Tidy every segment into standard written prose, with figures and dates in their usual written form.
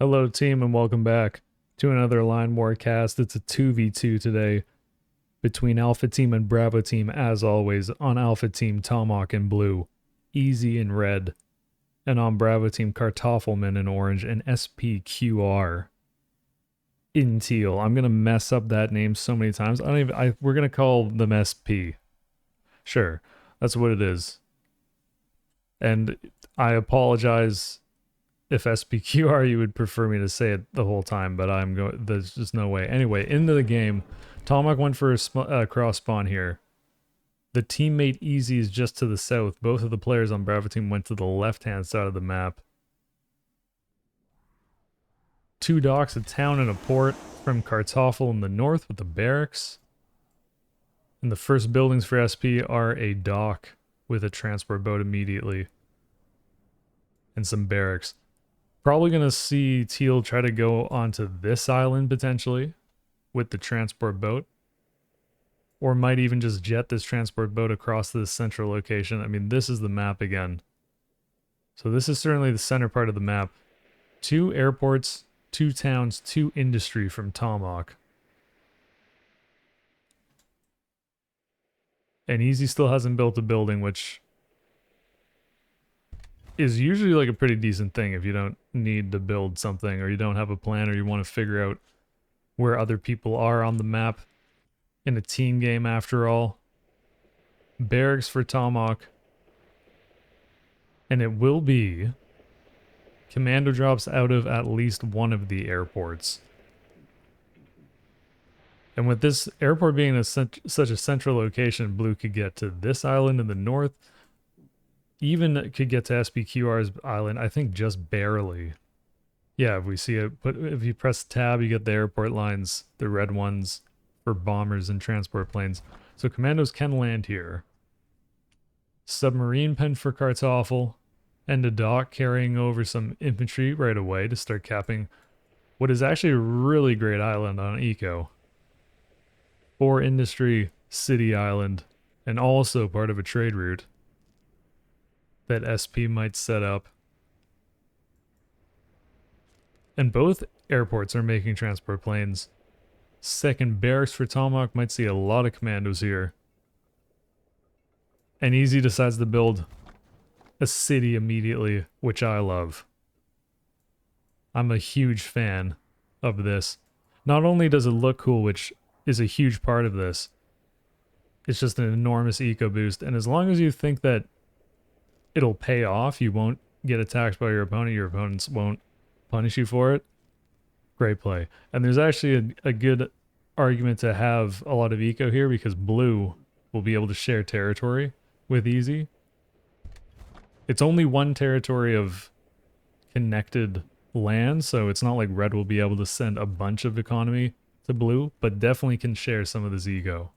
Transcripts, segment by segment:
Hello, team, and welcome back to another Line War cast. It's a 2v2 today between Alpha Team and Bravo Team, as always. On Alpha Team, Tomahawk in blue, Easy in red, and on Bravo Team, Kartoffelman in orange, and SPQR in teal. I'm going to mess up that name so many times. We're going to call them SP. Sure, that's what it is. And I apologize if SPQR you would prefer me to say it the whole time, but there's just no way. Anyway, into the game. Tomahawk went for a cross spawn here. The teammate Easy is just to the south. Both of the players on Bravo Team went to the left-hand side of the map. Two docks, a town, and a port from Kartoffel in the north with the barracks. And the first buildings for SP are a dock with a transport boat immediately. And some barracks. Probably going to see Teal try to go onto this island potentially with the transport boat. Or might even just jet this transport boat across this central location. I mean, this is the map again. So this is certainly the center part of the map. 2 airports, 2 towns, 2 industry from Tomahawk. And Easy still hasn't built a building, which is usually like a pretty decent thing if you don't need to build something or you don't have a plan or you want to figure out where other people are on the map in a team game after all. Barracks for Tomahawk. And it will be commando drops out of at least one of the airports. And with this airport being such a central location, Blue could get to this island in the north. Even could get to SPQR's island, I think just barely. Yeah, if we see it, but if you press tab, you get the airport lines, the red ones for bombers and transport planes. So commandos can land here. Submarine pen for Kartoffel, and a dock carrying over some infantry right away to start capping what is actually a really great island on Eco. For industry, city island, and also part of a trade route that SP might set up. And both airports are making transport planes. Second barracks for Tomahawk might see a lot of commandos here. And Easy decides to build a city immediately, which I love. I'm a huge fan of this. Not only does it look cool, which is a huge part of this, it's just an enormous eco boost. And as long as you think that it'll pay off, you won't get attacked by your opponents won't punish you for it, great play. And there's actually a good argument to have a lot of eco here because Blue will be able to share territory with Easy. It's only one territory of connected land, so it's not like Red will be able to send a bunch of economy to Blue, but definitely can share some of this ego.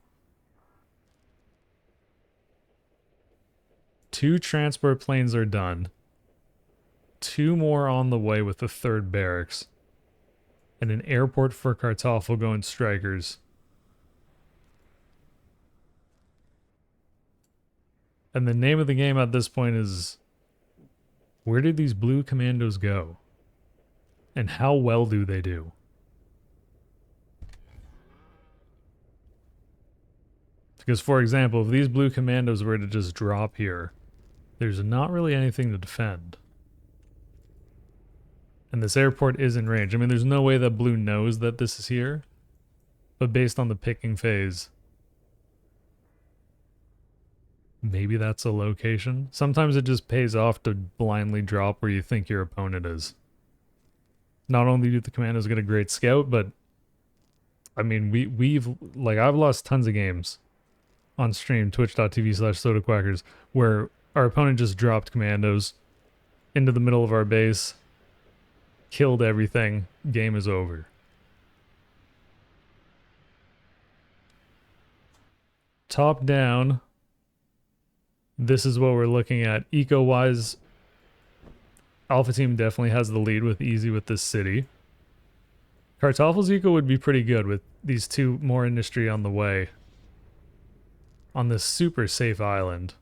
2 transport planes are done. 2 more on the way with the 3rd barracks. And an airport for Kartoffel going strikers. And the name of the game at this point is, where did these blue commandos go? And how well do they do? Because, for example, if these blue commandos were to just drop here, there's not really anything to defend. And this airport is in range. I mean, there's no way that Blue knows that this is here. But based on the picking phase, maybe that's a location. Sometimes it just pays off to blindly drop where you think your opponent is. Not only do the commandos get a great scout, but I mean, I've lost tons of games on stream, twitch.tv/SodaQuackers, where our opponent just dropped commandos into the middle of our base, killed everything, game is over. Top down, this is what we're looking at. Eco-wise, Alpha Team definitely has the lead with Easy with this city. Kartoffel's eco would be pretty good with these 2 more industry on the way. On this super safe island.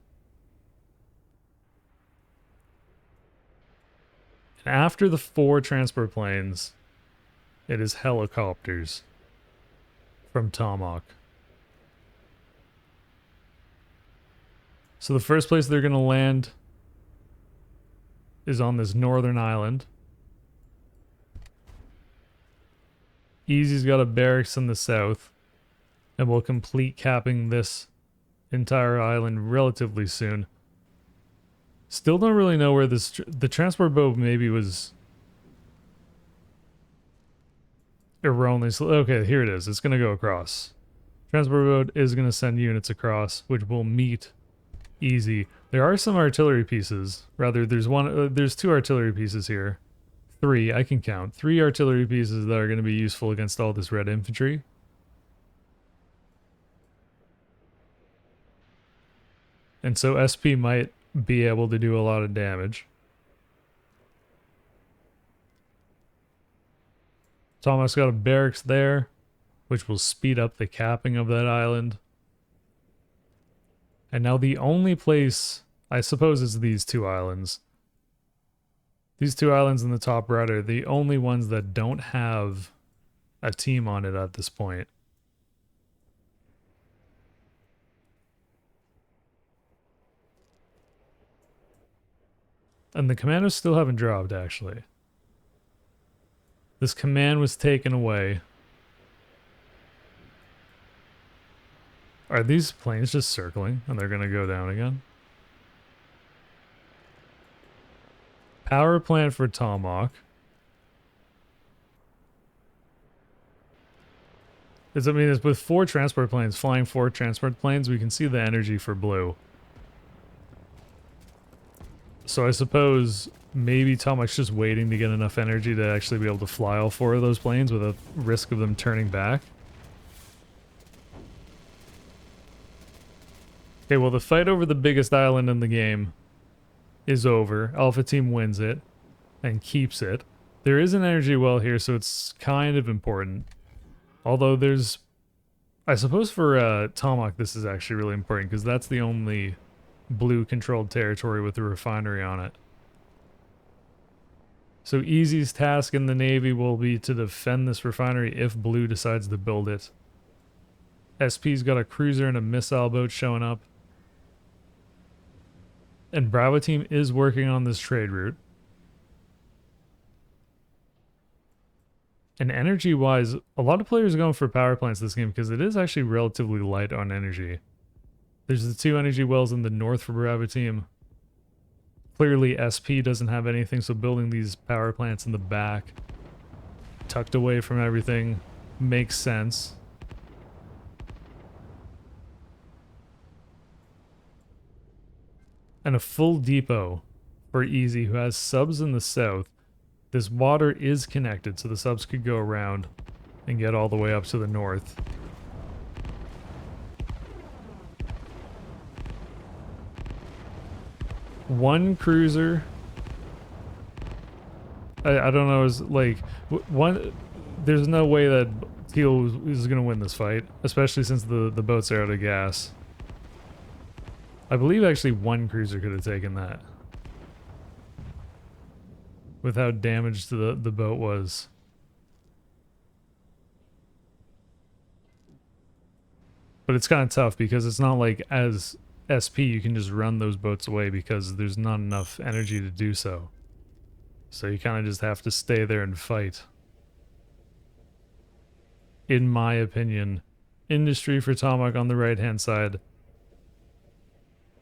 And after the 4 transport planes, it is helicopters from Tomahawk. So the first place they're going to land is on this northern island. Easy's got a barracks in the south, and we'll complete capping this entire island relatively soon. Still don't really know where this... the transport boat maybe was erroneous. Okay, here it is. It's going to go across. Transport boat is going to send units across, which will meet Easy. There are some artillery pieces. Rather, there's 2 artillery pieces here. 3, I can count. 3 artillery pieces that are going to be useful against all this red infantry. And so SP might be able to do a lot of damage. Thomas got a barracks there, which will speed up the capping of that island. And now the only place, I suppose, is these 2 islands. These 2 islands in the top right are the only ones that don't have a team on it at this point. And the commandos still haven't dropped, actually. This command was taken away. Are these planes just circling and they're going to go down again? Power plant for Tomahawk. It's with 4 transport planes, flying 4 transport planes, we can see the energy for blue. So I suppose maybe Tomahawk's just waiting to get enough energy to actually be able to fly all 4 of those planes without risk of them turning back. Okay, well, the fight over the biggest island in the game is over. Alpha Team wins it and keeps it. There is an energy well here, so it's kind of important. Although there's... I suppose for Tomahawk this is actually really important, because that's the only blue-controlled territory with a refinery on it. So Easy's task in the Navy will be to defend this refinery if blue decides to build it. SP's got a cruiser and a missile boat showing up. And Bravo Team is working on this trade route. And energy-wise, a lot of players are going for power plants this game because it is actually relatively light on energy. There's the 2 energy wells in the north for Bravo Team. Clearly SP doesn't have anything, so building these power plants in the back, tucked away from everything, makes sense. And a full depot for Easy, who has subs in the south. This water is connected, so the subs could go around and get all the way up to the north. One cruiser. I don't know, is like one. There's no way that Teal is going to win this fight, especially since the boats are out of gas. I believe actually one cruiser could have taken that, with how damaged the boat was. But it's kind of tough because it's not like as SP you can just run those boats away because there's not enough energy to do so. So you kind of just have to stay there and fight. In my opinion, industry for Tomahawk on the right hand side.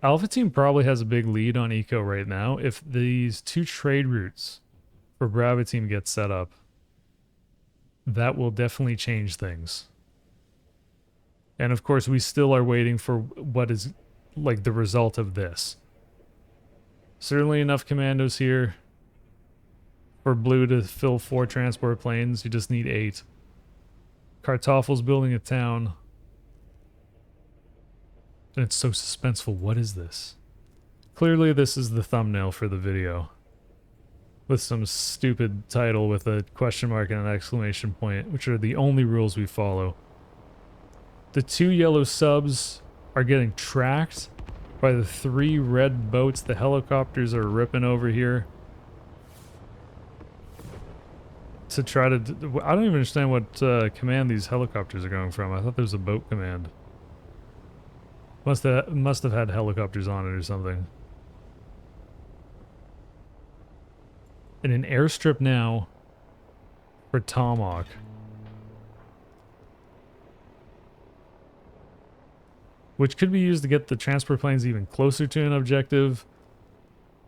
Alpha Team probably has a big lead on Eco right now. If these 2 trade routes for Bravo Team get set up, that will definitely change things. And of course, we still are waiting for what is like the result of this. Certainly enough commandos here for blue to fill 4 transport planes. You just need 8. Kartoffel's building a town. And it's so suspenseful. What is this? Clearly this is the thumbnail for the video, with some stupid title with a question mark and an exclamation point, which are the only rules we follow. The 2 yellow subs are getting tracked by the 3 red boats. The helicopters are ripping over here. to try to... I don't even understand what command these helicopters are going from. I thought there was a boat command. Must have had helicopters on it or something. And an airstrip now for Tomahawk. Which could be used to get the transport planes even closer to an objective,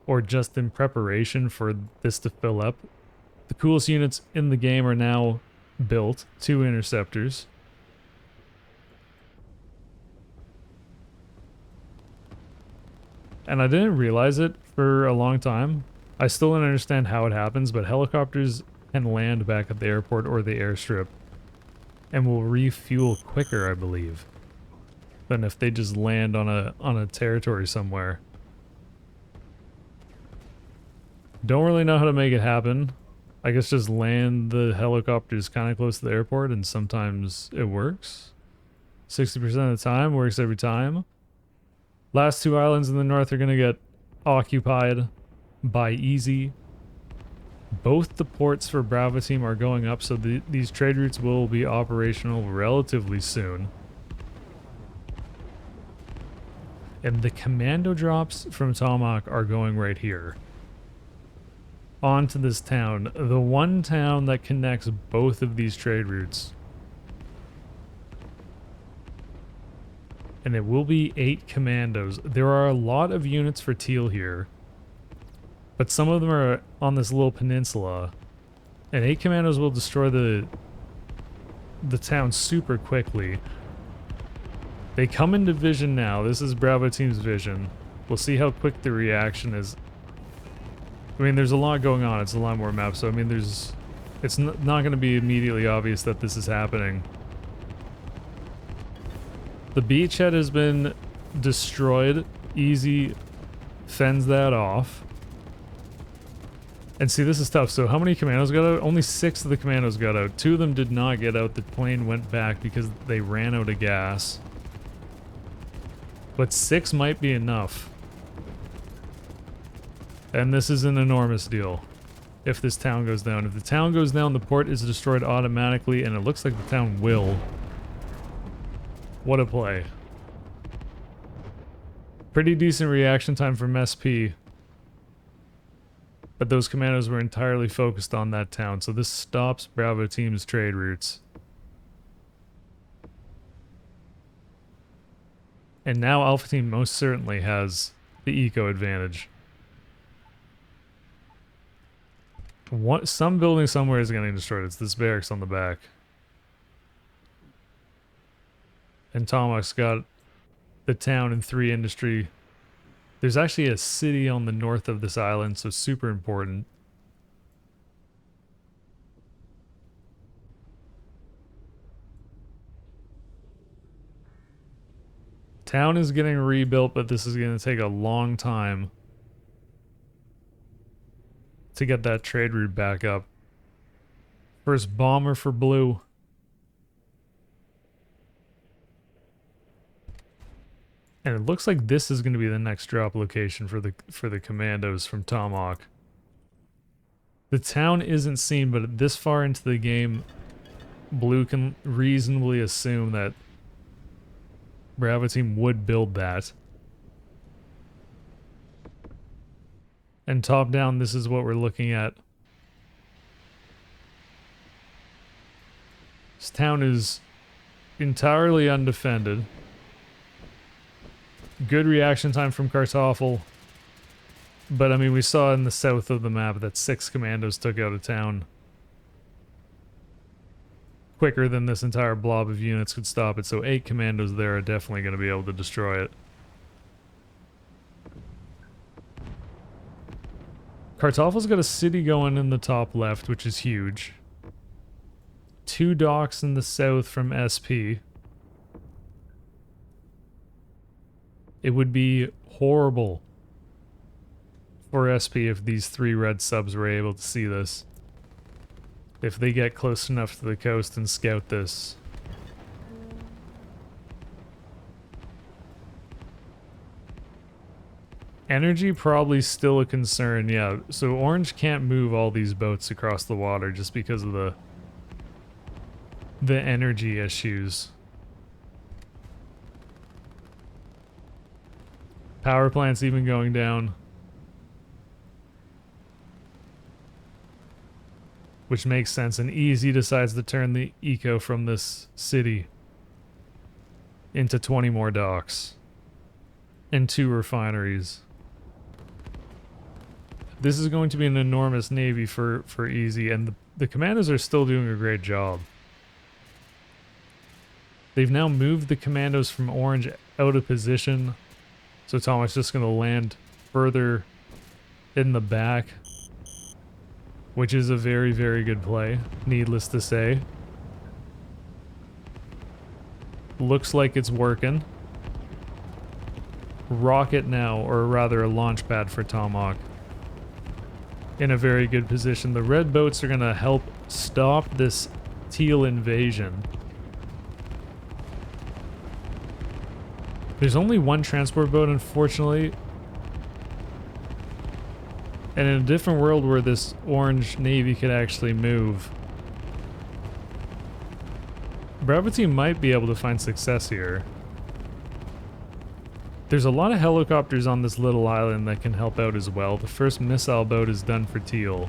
or just in preparation for this to fill up. The coolest units in the game are now built. 2 interceptors. And I didn't realize it for a long time. I still don't understand how it happens, but helicopters can land back at the airport or the airstrip and will refuel quicker, I believe, than if they just land on a territory somewhere. Don't really know how to make it happen. I guess just land the helicopters kind of close to the airport, and sometimes it works. 60% of the time, works every time. Last 2 islands in the north are going to get occupied by easy. Both the ports for Bravo Team are going up, so these trade routes will be operational relatively soon. And the commando drops from Tomahawk are going right here. Onto this town. The one town that connects both of these trade routes. And it will be 8 commandos. There are a lot of units for Teal here, but some of them are on this little peninsula. And 8 commandos will destroy the town super quickly. They come into vision now. This is Bravo Team's vision. We'll see how quick the reaction is. I mean, there's a lot going on. It's a lot more maps, so I mean, it's not going to be immediately obvious that this is happening. The beachhead has been destroyed. Easy fends that off. And see, this is tough. So how many commandos got out? Only 6 of the commandos got out. 2 of them did not get out. The plane went back because they ran out of gas. But 6 might be enough. And this is an enormous deal if this town goes down. If the town goes down, the port is destroyed automatically, and it looks like the town will. What a play. Pretty decent reaction time from SP. But those commandos were entirely focused on that town, so this stops Bravo Team's trade routes. And now Alpha Team most certainly has the eco advantage. Some building somewhere is getting destroyed. It's this barracks on the back. And Tomahawk's got the town and 3 industry. There's actually a city on the north of this island, so super important. Town is getting rebuilt, but this is going to take a long time to get that trade route back up. First bomber for Blue. And it looks like this is going to be the next drop location for the commandos from Tomahawk. The town isn't seen, but this far into the game, Blue can reasonably assume that Bravo Team would build that. And top down, this is what we're looking at. This town is entirely undefended. Good reaction time from Kartoffel. But I mean, we saw in the south of the map that 6 commandos took out a town quicker than this entire blob of units could stop it, so 8 commandos there are definitely going to be able to destroy it. Kartoffel's got a city going in the top left, which is huge. 2 docks in the south from SP. It would be horrible for SP if these 3 red subs were able to see this. If they get close enough to the coast and scout this. Energy probably still a concern, yeah. So Orange can't move all these boats across the water just because of the energy issues. Power plant's even going down. Which makes sense, and Easy decides to turn the eco from this city into 20 more docks and 2 refineries. This is going to be an enormous navy for Easy, and the Commandos are still doing a great job. They've now moved the Commandos from Orange out of position, so Tomahawk's just going to land further in the back, which is a very, very good play, needless to say. Looks like it's working. Rocket now, or rather a launch pad for Tomahawk, in a very good position. The red boats are going to help stop this teal invasion. There's only one transport boat, unfortunately. And in a different world where this orange navy could actually move, Bravo team might be able to find success here. There's a lot of helicopters on this little island that can help out as well. The first missile boat is done for teal.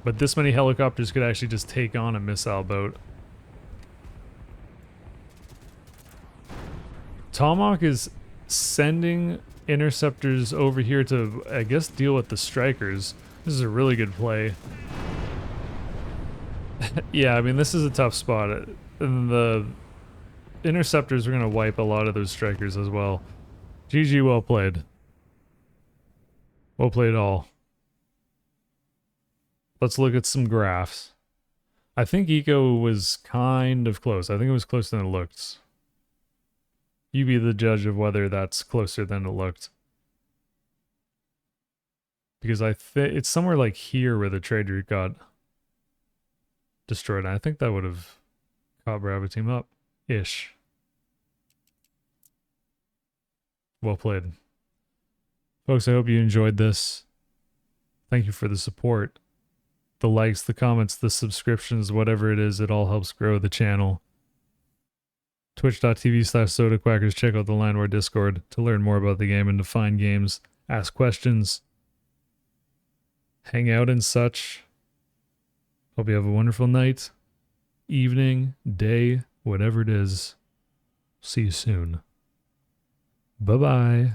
But this many helicopters could actually just take on a missile boat. Tomahawk is sending interceptors over here to, I guess, deal with the strikers. This is a really good play. Yeah, I mean, this is a tough spot. And the interceptors are going to wipe a lot of those strikers as well. GG, well played. Well played all. Let's look at some graphs. I think Eco was kind of close. I think it was closer than it looked. You be the judge of whether that's closer than it looked. Because it's somewhere like here where the trade route got destroyed. And I think that would have caught Bravo team up. Ish. Well played. Folks, I hope you enjoyed this. Thank you for the support. The likes, the comments, the subscriptions, whatever it is, it all helps grow the channel. Twitch.tv/SodaQuackers. Check out the Land War Discord to learn more about the game and to find games, ask questions, hang out and such. Hope you have a wonderful night, evening, day, whatever it is. See you soon. Bye-bye.